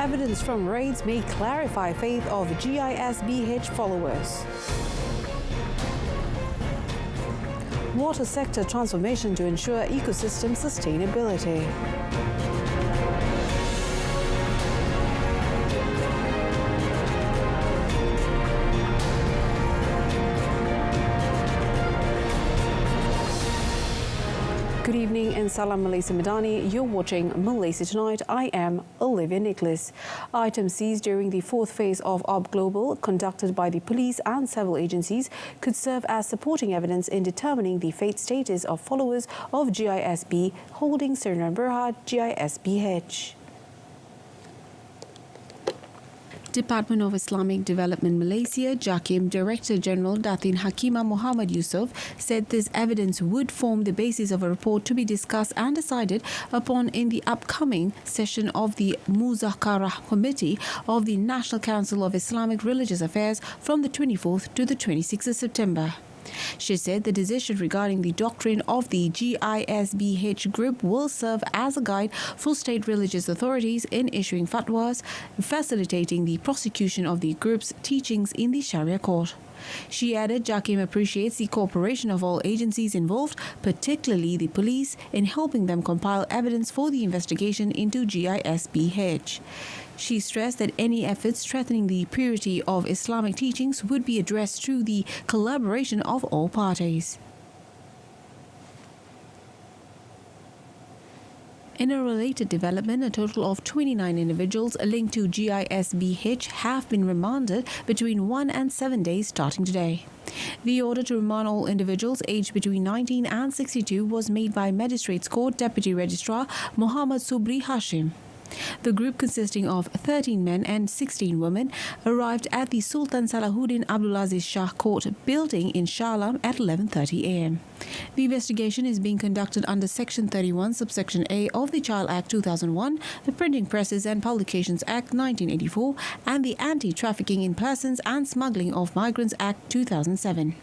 Evidence from raids may clarify faith of Gisb followers. Water sector transformation to ensure ecosystem sustainability. Good evening and Salam Malaysia Madani. You're watching Malaysia Tonight. I am Olivia Nicholas. Items seized during the fourth phase of Op Global, conducted by the police and several agencies, could serve as supporting evidence in determining the faith status of followers of Gisb holding Sdn Bhd Gisbh. Department of Islamic Development Malaysia, JAKIM Director General Datin Hakimah Muhammad Yusof said this evidence would form the basis of a report to be discussed and decided upon in the upcoming session of the Muzakarah Committee of the National Council of Islamic Religious Affairs from the 24th to the 26th of September. She said the decision regarding the doctrine of the Gisbh group will serve as a guide for state religious authorities in issuing fatwas, facilitating the prosecution of the group's teachings in the Sharia court. She added JAKIM appreciates the cooperation of all agencies involved, particularly the police, in helping them compile evidence for the investigation into Gisbh. She stressed that any efforts threatening the purity of Islamic teachings would be addressed through the collaboration of all parties. In a related development, a total of 29 individuals linked to Gisbh have been remanded between 1 and 7 days starting today. The order to remand all individuals aged between 19 and 62 was made by Magistrates Court Deputy Registrar Muhammad Subri Hashim. The group, consisting of 13 men and 16 women, arrived at the Sultan Salahuddin Abdulaziz Shah Court building in Shah Alam at 11:30 a.m. The investigation is being conducted under Section 31, Subsection A of the Child Act 2001, the Printing Presses and Publications Act 1984, and the Anti-Trafficking in Persons and Smuggling of Migrants Act 2007.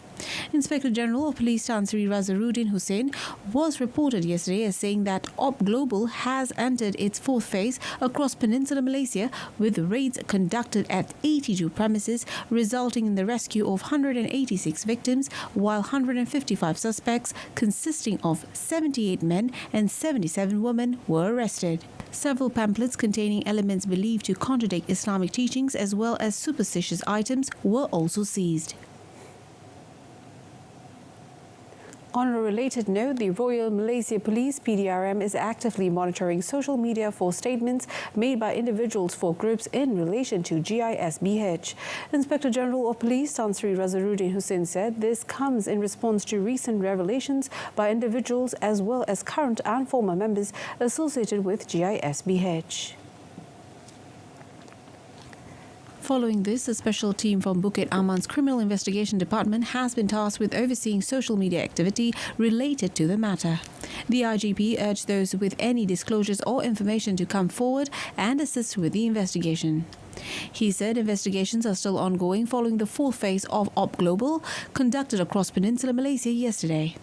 Inspector General of Police Tan Sri Razaruddin Hussain was reported yesterday as saying that Op Global has entered its fourth phase across Peninsular Malaysia, with raids conducted at 82 premises, resulting in the rescue of 186 victims, while 155 suspects, consisting of 78 men and 77 women, were arrested. Several pamphlets containing elements believed to contradict Islamic teachings as well as superstitious items were also seized. On a related note, the Royal Malaysia Police PDRM is actively monitoring social media for statements made by individuals for groups in relation to Gisbh. Inspector General of Police Tan Sri Razaruddin Hussain said this comes in response to recent revelations by individuals as well as current and former members associated with Gisbh. Following this, a special team from Bukit Aman's Criminal Investigation Department has been tasked with overseeing social media activity related to the matter. The IGP urged those with any disclosures or information to come forward and assist with the investigation. He said investigations are still ongoing following the fourth phase of Op Global, conducted across Peninsular Malaysia yesterday.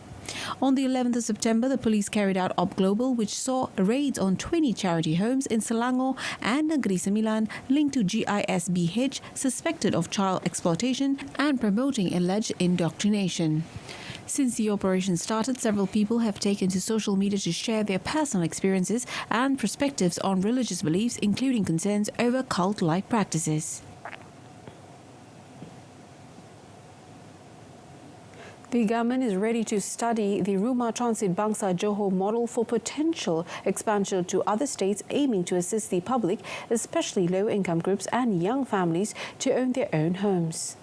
On the 11th of September, the police carried out Op Global, which saw raids on 20 charity homes in Selangor and Negeri Sembilan linked to Gisbh, suspected of child exploitation and promoting alleged indoctrination. Since the operation started, several people have taken to social media to share their personal experiences and perspectives on religious beliefs, including concerns over cult-like practices. The government is ready to study the Rumah Transit Bangsa Johor model for potential expansion to other states, aiming to assist the public, especially low-income groups and young families, to own their own homes.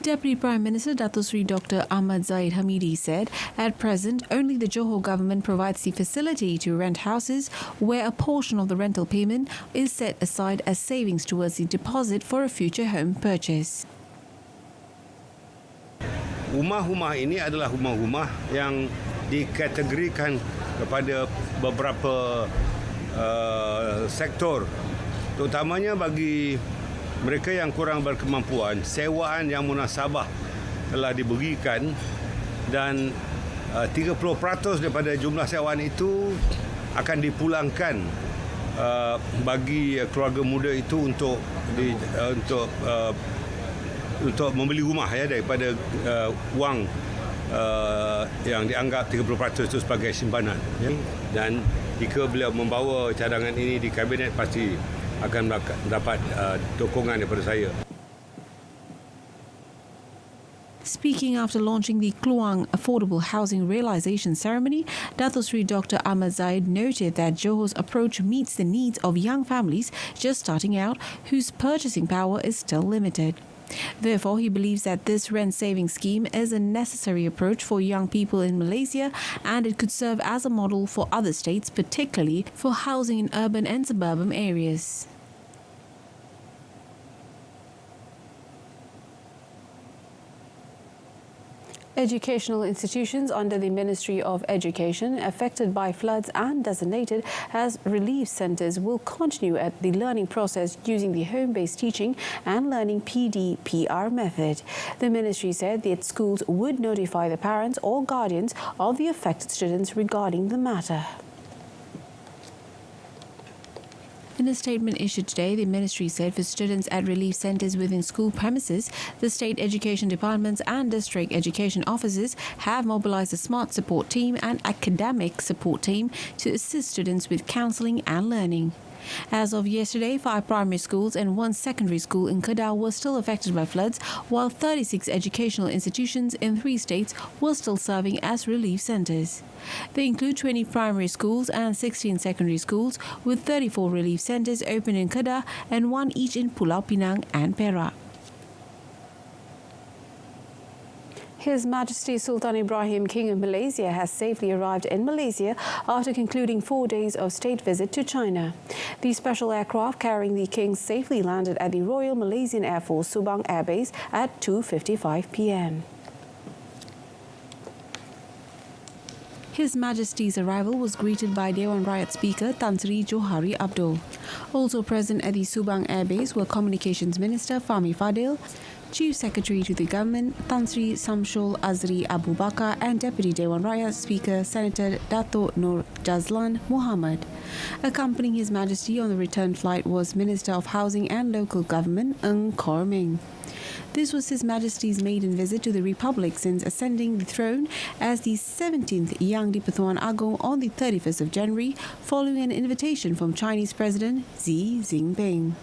Deputy Prime Minister Dato Sri Dr. Ahmad Zahid Hamidi said, at present, only the Johor government provides the facility to rent houses, where a portion of the rental payment is set aside as savings towards the deposit for a future home purchase. Rumah-rumah ini adalah rumah-rumah yang dikategorikan kepada beberapa sektor, terutamanya bagi mereka yang kurang berkemampuan. Sewaan yang munasabah telah diberikan dan 30% daripada jumlah sewaan itu akan dipulangkan bagi keluarga muda itu untuk membeli rumah daripada wang yang dianggap 30% itu sebagai simpanan. Dan jika beliau membawa cadangan ini di kabinet, pasti akan mendapat dukungan daripada saya. Speaking after launching the Kluang Affordable Housing Realisation Ceremony, Dato Sri Dr. Ahmad Zaid noted that Johor's approach meets the needs of young families just starting out whose purchasing power is still limited. Therefore, he believes that this rent-saving scheme is a necessary approach for young people in Malaysia, and it could serve as a model for other states, particularly for housing in urban and suburban areas. Educational institutions under the Ministry of Education affected by floods and designated as relief centres will continue at the learning process using the home-based teaching and learning PDPR method. The ministry said that schools would notify the parents or guardians of the affected students regarding the matter. In a statement issued today, the ministry said for students at relief centres within school premises, the state education departments and district education officers have mobilised a smart support team and academic support team to assist students with counselling and learning. As of yesterday, 5 primary schools and 1 secondary school in Kedah were still affected by floods, while 36 educational institutions in 3 states were still serving as relief centres. They include 20 primary schools and 16 secondary schools, with 34 relief centres open in Kedah and 1 each in Pulau Pinang and Perak. His Majesty Sultan Ibrahim, King of Malaysia, has safely arrived in Malaysia after concluding 4 days of state visit to China. The special aircraft carrying the King safely landed at the Royal Malaysian Air Force Subang Air Base at 2:55 p.m. His Majesty's arrival was greeted by Dewan Rakyat Speaker Tan Sri Johari Abdul. Also present at the Subang Air Base were Communications Minister Fahmi Fadil, Chief Secretary to the Government Tan Sri Samsul Azri Abu Bakar, and Deputy Dewan Rakyat Speaker Senator Dato' Nur Jazlan Muhammad. Accompanying His Majesty on the return flight was Minister of Housing and Local Government Ng Kor Ming. This was His Majesty's maiden visit to the Republic since ascending the throne as the 17th Yang di-Pertuan Agong on the 31st of January, following an invitation from Chinese President Xi Jinping.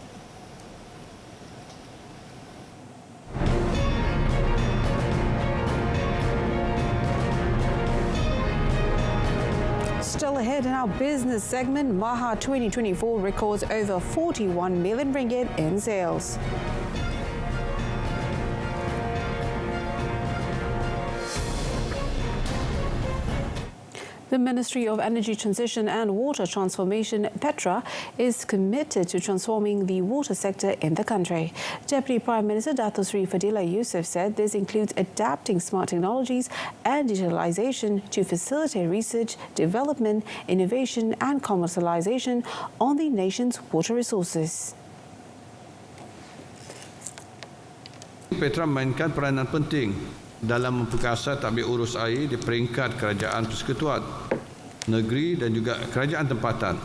Still ahead in our business segment, Maha 2024 records over 41 million ringgit in sales. The Ministry of Energy Transition and Water Transformation, Petra, is committed to transforming the water sector in the country. Deputy Prime Minister Dato Sri Fadila Yusof said this includes adapting smart technologies and digitalization to facilitate research, development, innovation and commercialization on the nation's water resources. Petra memainkan peranan penting dalam memperkasa tabir urus air di peringkat kerajaan persekutuan, negeri dan juga kerajaan tempatan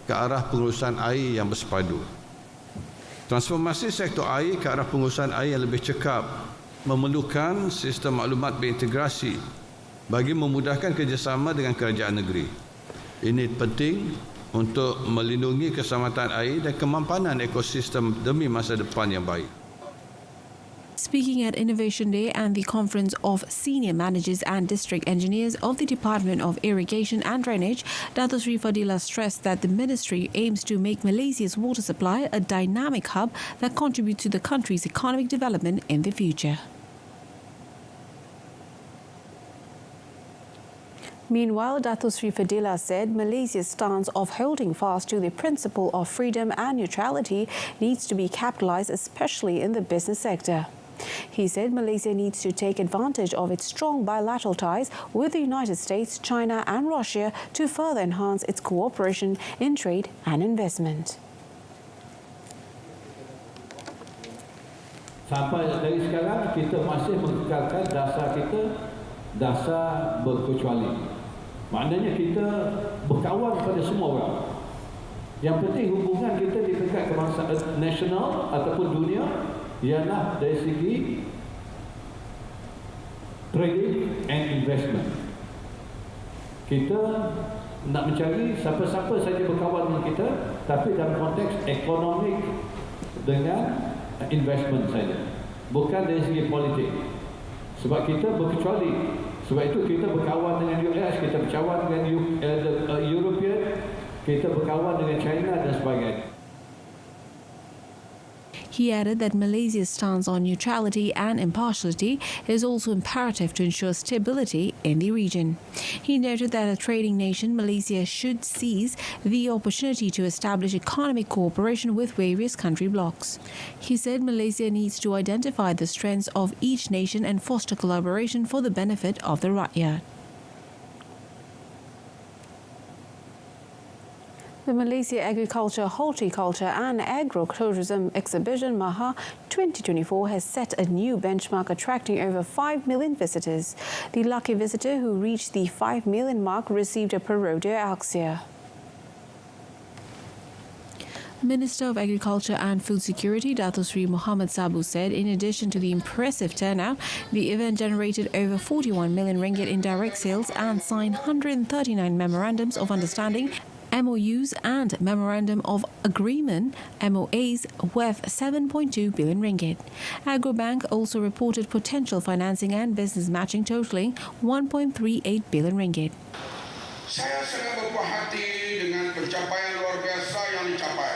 ke arah pengurusan air yang bersepadu. Transformasi sektor air ke arah pengurusan air yang lebih cekap memerlukan sistem maklumat berintegrasi bagi memudahkan kerjasama dengan kerajaan negeri. Ini penting untuk melindungi keselamatan air dan kemampanan ekosistem demi masa depan yang baik. Speaking at Innovation Day and the conference of senior managers and district engineers of the Department of Irrigation and Drainage, Dato Sri Fadila stressed that the ministry aims to make Malaysia's water supply a dynamic hub that contributes to the country's economic development in the future. Meanwhile, Dato Sri Fadila said Malaysia's stance of holding fast to the principle of freedom and neutrality needs to be capitalized, especially in the business sector. He said Malaysia needs to take advantage of its strong bilateral ties with the United States, China and Russia to further enhance its cooperation in trade and investment. Sampai dari sekarang kita masih mengekalkan dasar kita, dasar berkecuali. Maknanya kita berkawan pada semua orang. Yang penting hubungan kita di peringkat kebangsaan nasional ataupun dunia ialah dari segi trading and investment. Kita nak mencari siapa-siapa saja berkawan dengan kita, tapi dalam konteks ekonomik dengan investment saja, bukan dari segi politik. Sebab kita berkecuali, sebab itu kita berkawan dengan US, kita berkawan dengan European, kita berkawan dengan China dan sebagainya. He added that Malaysia's stance on neutrality and impartiality is also imperative to ensure stability in the region. He noted that as a trading nation, Malaysia should seize the opportunity to establish economic cooperation with various country blocs. He said Malaysia needs to identify the strengths of each nation and foster collaboration for the benefit of the rakyat. The Malaysia Agriculture, Horticulture and Agro-Tourism Exhibition Maha 2024 has set a new benchmark, attracting over 5 million visitors. The lucky visitor who reached the 5 million mark received a Perodio Axia. Minister of Agriculture and Food Security Dato Sri Muhammad Sabu said in addition to the impressive turnout, the event generated over 41 million ringgit in direct sales and signed 139 memorandums of understanding, MOUs and Memorandum of Agreement MOAs worth 7.2 billion ringgit. Agrobank also reported potential financing and business matching totaling 1.38 billion ringgit. Saya sangat berpuas hati dengan pencapaian luar biasa yang dicapai,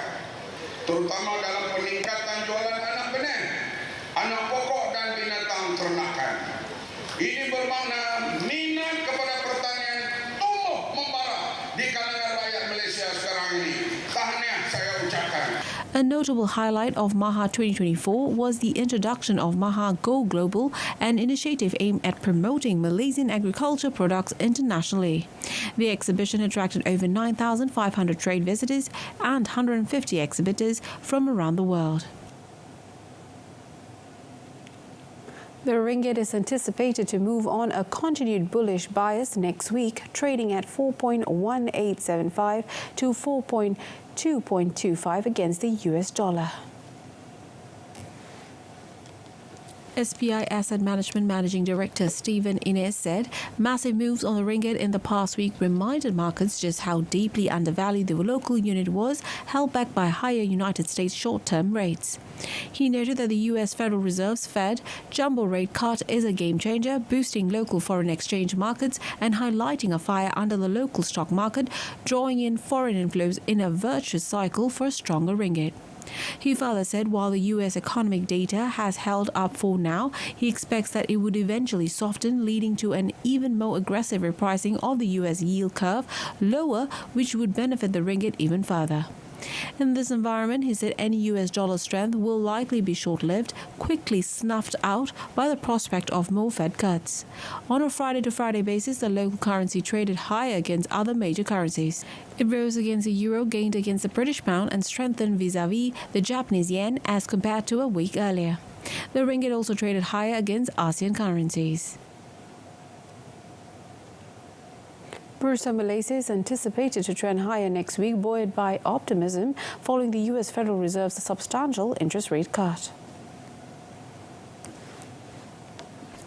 terutama dalam peningkatan jualan anak benih, anak pokok dan binatang ternakan. Ini bermakna minat kepada pertanian tumbuh membara di kalangan rakyat Malaysia sekarang ini. Tahniah saya ucapkan. A notable highlight of Maha 2024 was the introduction of Maha Go Global, an initiative aimed at promoting Malaysian agriculture products internationally. The exhibition attracted over 9,500 trade visitors and 150 exhibitors from around the world. The ringgit is anticipated to move on a continued bullish bias next week, trading at 4.1875 to 4.225 against the US dollar. SPI Asset Management Managing Director Stephen Innes said massive moves on the ringgit in the past week reminded markets just how deeply undervalued the local unit was, held back by higher United States short-term rates. He noted that the US Federal Reserve's Fed jumbo rate cut is a game changer, boosting local foreign exchange markets and highlighting a fire under the local stock market, drawing in foreign inflows in a virtuous cycle for a stronger ringgit. He further said while the U.S. economic data has held up for now, he expects that it would eventually soften, leading to an even more aggressive repricing of the U.S. yield curve lower, which would benefit the ringgit even further. In this environment, he said any US dollar strength will likely be short-lived, quickly snuffed out by the prospect of more Fed cuts. On a Friday-to-Friday basis, the local currency traded higher against other major currencies. It rose against the euro, gained against the British pound and strengthened vis-a-vis the Japanese yen as compared to a week earlier. The ringgit also traded higher against Asean currencies. Bursa Malaysia is anticipated to trend higher next week, buoyed by optimism following the U.S. Federal Reserve's substantial interest rate cut.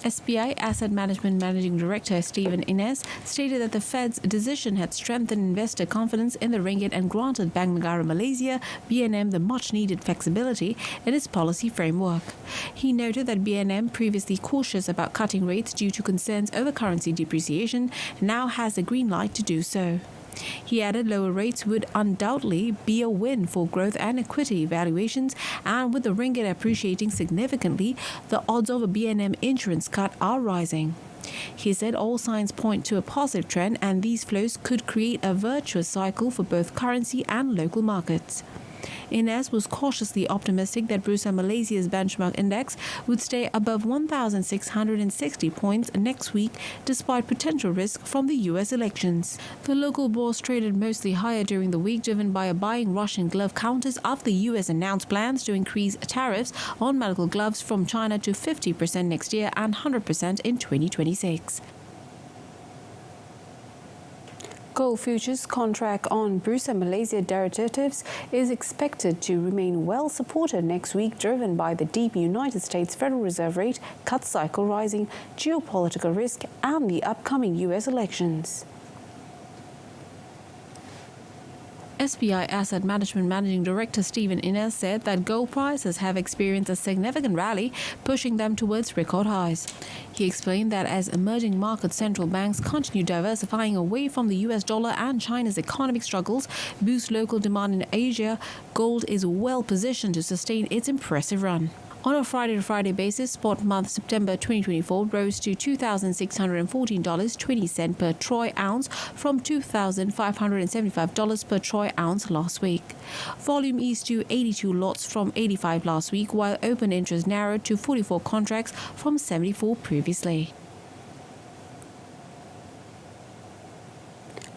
SPI Asset Management Managing Director Stephen Innes stated that the Fed's decision had strengthened investor confidence in the ringgit and granted Bank Negara Malaysia, BNM, the much-needed flexibility in its policy framework. He noted that BNM, previously cautious about cutting rates due to concerns over currency depreciation, now has the green light to do so. He added lower rates would undoubtedly be a win for growth and equity valuations, and with the ringgit appreciating significantly, the odds of a BNM insurance cut are rising. He said all signs point to a positive trend, and these flows could create a virtuous cycle for both currency and local markets. Innes was cautiously optimistic that Bursa Malaysia's benchmark index would stay above 1,660 points next week despite potential risk from the US elections. The local bourse traded mostly higher during the week, driven by a buying rush in glove counters after the US announced plans to increase tariffs on medical gloves from China to 50% next year and 100% in 2026. Gold futures contract on Bursa Malaysia derivatives is expected to remain well supported next week, driven by the deep United States Federal Reserve rate cut cycle rising, geopolitical risk and the upcoming US elections. SBI Asset Management Managing Director Stephen Innes said that gold prices have experienced a significant rally, pushing them towards record highs. He explained that as emerging market central banks continue diversifying away from the US dollar and China's economic struggles boost local demand in Asia, gold is well positioned to sustain its impressive run. On a Friday-to-Friday basis, spot month September 2024 rose to $2,614.20 per troy ounce from $2,575 per troy ounce last week. Volume eased to 82 lots from 85 last week, while open interest narrowed to 44 contracts from 74 previously.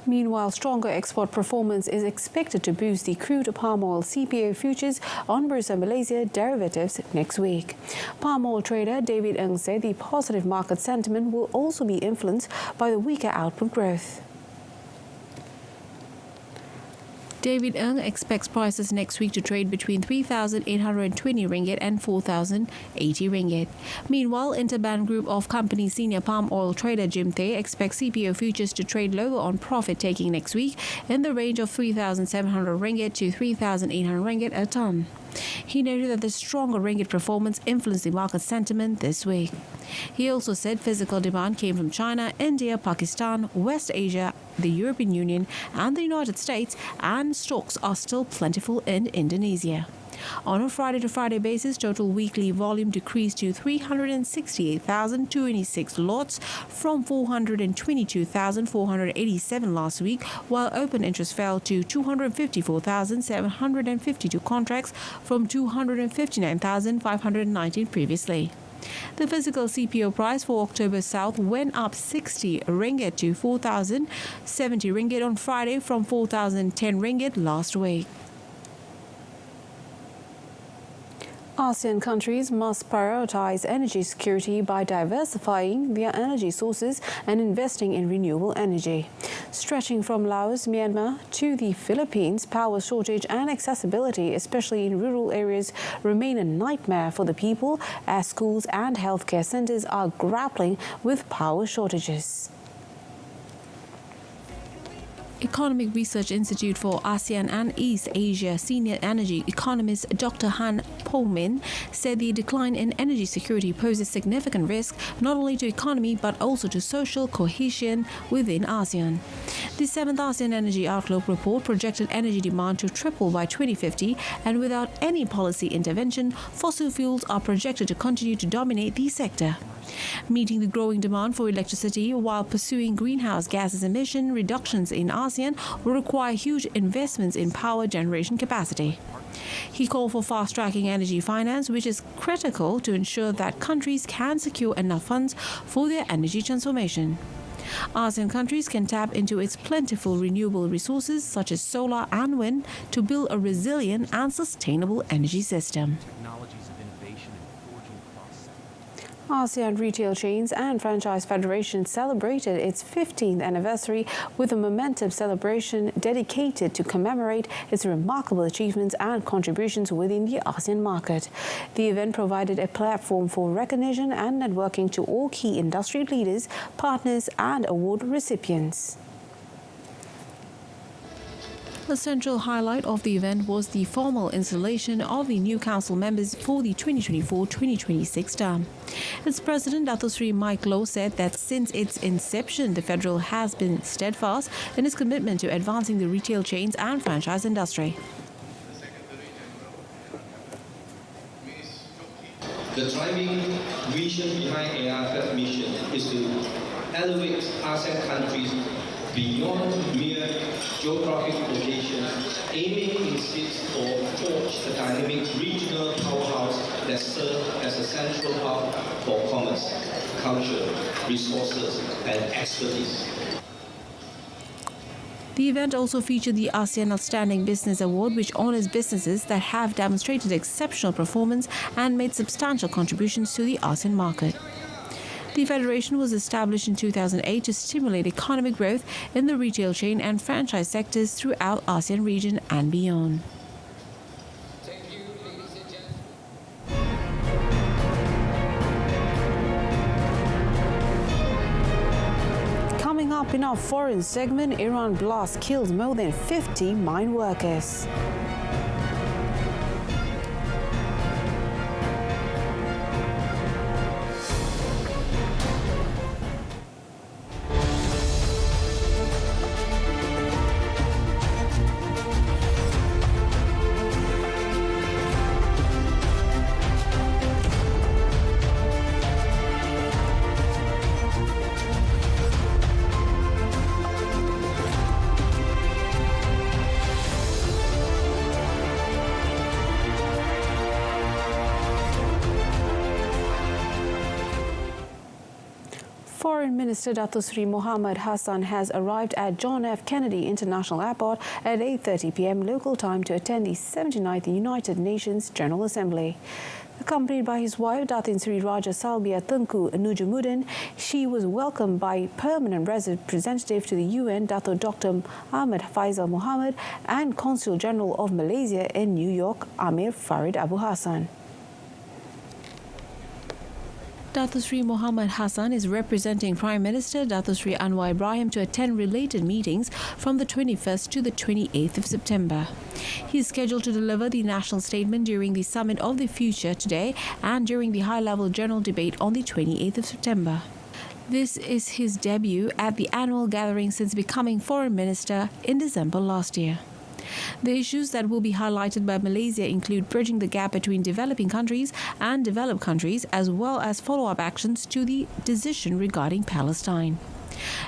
Meanwhile, stronger export performance is expected to boost the crude palm oil CPO futures on Bursa Malaysia derivatives next week. Palm oil trader David Ng said the positive market sentiment will also be influenced by the weaker output growth. David Ng expects prices next week to trade between 3,820 ringgit and 4,080 ringgit. Meanwhile, Interbank Group of Companies senior palm oil trader Jim Tay expects CPO futures to trade lower on profit-taking next week in the range of 3,700 ringgit to 3,800 ringgit a ton. He noted that the stronger ringgit performance influenced the market sentiment this week. He also said physical demand came from China, India, Pakistan, West Asia, the European Union and the United States, and stocks are still plentiful in Indonesia. On a Friday-to-Friday basis, total weekly volume decreased to 368,226 lots from 422,487 last week, while open interest fell to 254,752 contracts from 259,519 previously. The physical CPO price for October South went up 60 ringgit to 4,070 ringgit on Friday from 4,010 ringgit last week. ASEAN countries must prioritize energy security by diversifying their energy sources and investing in renewable energy. Stretching from Laos, Myanmar to the Philippines, power shortage and accessibility, especially in rural areas, remain a nightmare for the people as schools and healthcare centers are grappling with power shortages. Economic Research Institute for ASEAN and East Asia senior energy economist Dr. Han Po-min said the decline in energy security poses significant risk not only to economy but also to social cohesion within ASEAN. The 7th ASEAN Energy Outlook report projected energy demand to triple by 2050, and without any policy intervention, fossil fuels are projected to continue to dominate the sector. Meeting the growing demand for electricity while pursuing greenhouse gases emission reductions in ASEAN will require huge investments in power generation capacity. He called for fast-tracking energy finance, which is critical to ensure that countries can secure enough funds for their energy transformation. ASEAN countries can tap into its plentiful renewable resources such as solar and wind to build a resilient and sustainable energy system. ASEAN Retail Chains and Franchise Federation celebrated its 15th anniversary with a momentum celebration dedicated to commemorate its remarkable achievements and contributions within the ASEAN market. The event provided a platform for recognition and networking to all key industry leaders, partners and award recipients. The central highlight of the event was the formal installation of the new council members for the 2024-2026 term. Its president, Dato Sri Mike Loh, said that since its inception, the federal has been steadfast in its commitment to advancing the retail chains and franchise industry. The driving vision behind ARF's mission is to elevate ASEAN countries beyond mere geographic locations, aiming instead for forge a dynamic regional powerhouse that serves as a central hub for commerce, culture, resources, and expertise. The event also featured the ASEAN Outstanding Business Award, which honors businesses that have demonstrated exceptional performance and made substantial contributions to the ASEAN market. The federation was established in 2008 to stimulate economic growth in the retail chain and franchise sectors throughout ASEAN region and beyond. Coming up in our foreign segment, Iran blast kills more than 50 mine workers. Foreign Minister Dato Sri Mohammed Hassan has arrived at John F. Kennedy International Airport at 8:30 p.m. local time to attend the 79th United Nations General Assembly. Accompanied by his wife, Datin Sri Raja Salbia Tengku Nujumuddin, she was welcomed by permanent representative to the UN, Dato Dr. Ahmed Faisal Mohammed, and Consul General of Malaysia in New York, Amir Farid Abu Hassan. Dato Sri Mohammed Hassan is representing Prime Minister Dato Sri Anwar Ibrahim to attend related meetings from the 21st to the 28th of September. He is scheduled to deliver the national statement during the Summit of the Future today and during the high-level general debate on the 28th of September. This is his debut at the annual gathering since becoming Foreign Minister in December last year. The issues that will be highlighted by Malaysia include bridging the gap between developing countries and developed countries, as well as follow-up actions to the decision regarding Palestine.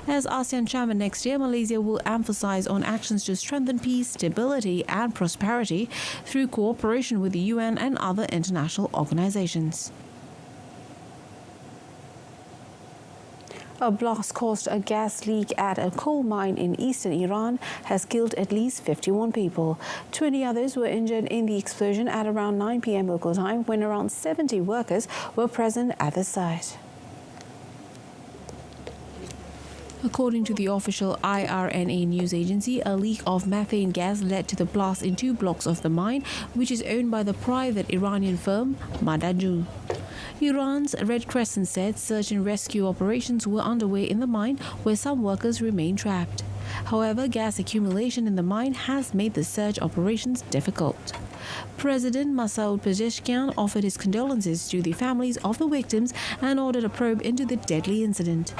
As ASEAN chairman next year, Malaysia will emphasize on actions to strengthen peace, stability and prosperity through cooperation with the UN and other international organizations. A blast caused a gas leak at a coal mine in eastern Iran has killed at least 51 people. 20 others were injured in the explosion at around 9 p.m. local time when around 70 workers were present at the site. According to the official IRNA news agency, a leak of methane gas led to the blast in 2 blocks of the mine, which is owned by the private Iranian firm Madaju. Iran's Red Crescent said search and rescue operations were underway in the mine, where some workers remain trapped. However, gas accumulation in the mine has made the search operations difficult. President Masoud Pezeshkian offered his condolences to the families of the victims and ordered a probe into the deadly incident.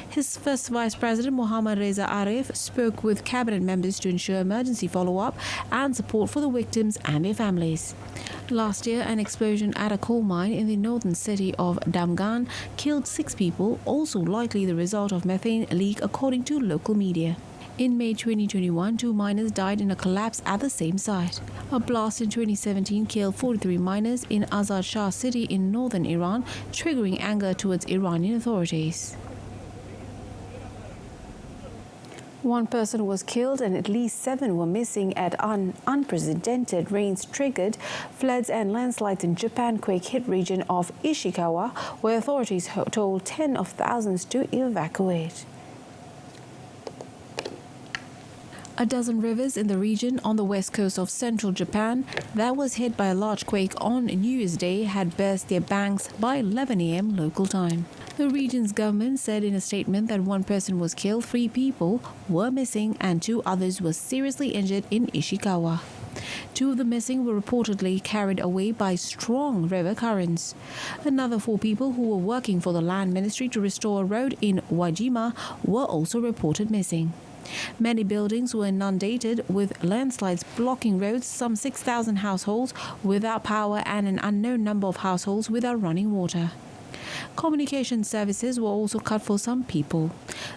His first Vice President, Mohammad Reza Arif, spoke with cabinet members to ensure emergency follow-up and support for the victims and their families. Last year, an explosion at a coal mine in the northern city of Damgan killed 6 people, also likely the result of methane leak, according to local media. In May 2021, 2 miners died in a collapse at the same site. A blast in 2017 killed 43 miners in Azad Shah city in northern Iran, triggering anger towards Iranian authorities. 1 person was killed and at least 7 were missing at unprecedented rains triggered floods and landslides in Japan quake-hit region of Ishikawa, where authorities told tens of thousands to evacuate. A dozen rivers in the region on the west coast of central Japan that was hit by a large quake on New Year's Day had burst their banks by 11 a.m. local time. The region's government said in a statement that 1 person was killed, 3 people were missing, and 2 others were seriously injured in Ishikawa. 2 of the missing were reportedly carried away by strong river currents. Another 4 people who were working for the land ministry to restore a road in Wajima were also reported missing. Many buildings were inundated with landslides blocking roads, some 6,000 households without power and an unknown number of households without running water. Communication services were also cut for some people.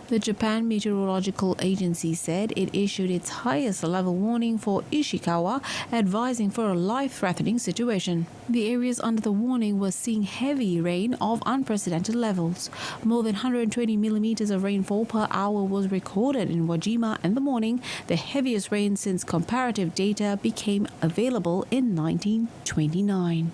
The Japan Meteorological Agency said it issued its highest level warning for Ishikawa, advising for a life-threatening situation. The areas under the warning were seeing heavy rain of unprecedented levels. More than 120 millimeters of rainfall per hour was recorded in Wajima in the morning, the heaviest rain since comparative data became available in 1929.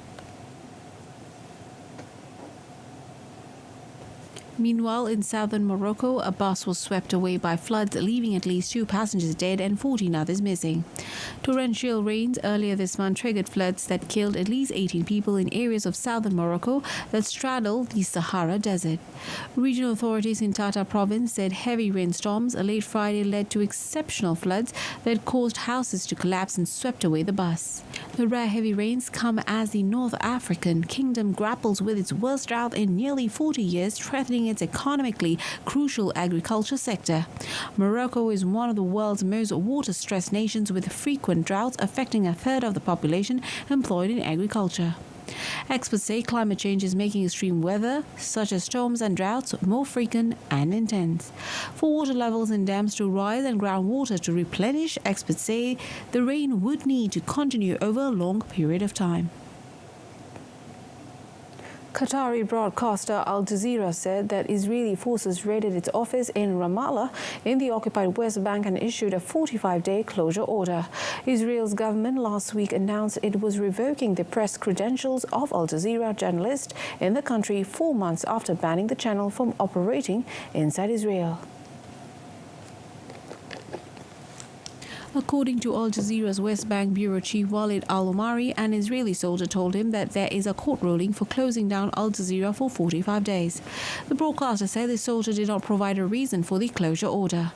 Meanwhile, in southern Morocco, a bus was swept away by floods, leaving at least 2 passengers dead and 14 others missing. Torrential rains earlier this month triggered floods that killed at least 18 people in areas of southern Morocco that straddle the Sahara Desert. Regional authorities in Tata province said heavy rainstorms late Friday led to exceptional floods that caused houses to collapse and swept away the bus. The rare heavy rains come as the North African kingdom grapples with its worst drought in nearly 40 years, threatening its economically crucial agriculture sector. Morocco is one of the world's most water-stressed nations, with frequent droughts affecting a third of the population employed in agriculture. Experts say climate change is making extreme weather, such as storms and droughts, more frequent and intense. For water levels in dams to rise and groundwater to replenish, experts say the rain would need to continue over a long period of time. Qatari broadcaster Al Jazeera said that Israeli forces raided its office in Ramallah in the occupied West Bank and issued a 45-day closure order. Israel's government last week announced it was revoking the press credentials of Al Jazeera journalists in the country 4 months after banning the channel from operating inside Israel. According to Al Jazeera's West Bank bureau chief Walid Al-Omari, an Israeli soldier told him that there is a court ruling for closing down Al Jazeera for 45 days. The broadcaster said the soldier did not provide a reason for the closure order.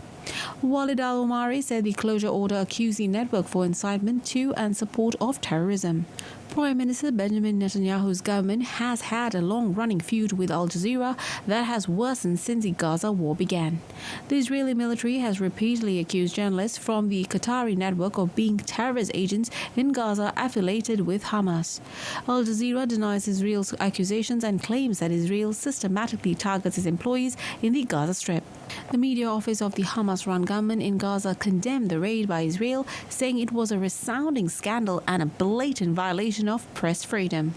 Walid Al-Omari said the closure order accused the network for incitement to and support of terrorism. Prime Minister Benjamin Netanyahu's government has had a long-running feud with Al Jazeera that has worsened since the Gaza war began. The Israeli military has repeatedly accused journalists from the Qatari network of being terrorist agents in Gaza affiliated with Hamas. Al Jazeera denies Israel's accusations and claims that Israel systematically targets its employees in the Gaza Strip. The media office of the Hamas-run government in Gaza condemned the raid by Israel, saying it was a resounding scandal and a blatant violation of press freedom.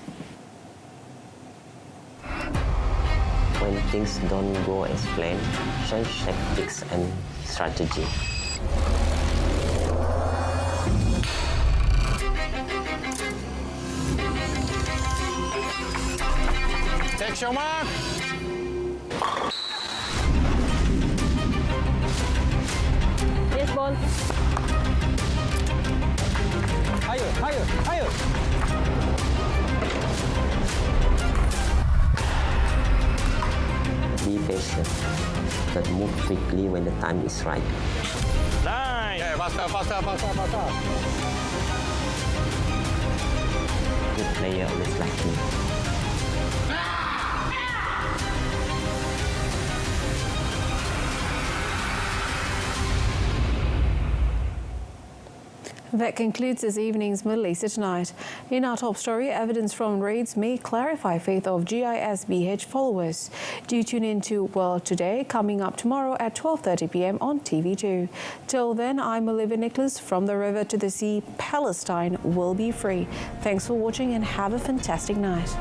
When things don't go as planned, change tactics and strategy. Take your mark! Yes, ball. Higher, higher, higher! Be patient, but move quickly when the time is right. Nice! Yeah, faster, faster, faster, faster! Good player always lucky. That concludes this evening's Malaysia Tonight. In our top story, evidence from raids may clarify fate of Gisb followers. Do tune in to World Today, coming up tomorrow at 12:30 p.m. on TV2. Till then, I'm Olivia Nicholas. From the river to the sea, Palestine will be free. Thanks for watching and have a fantastic night.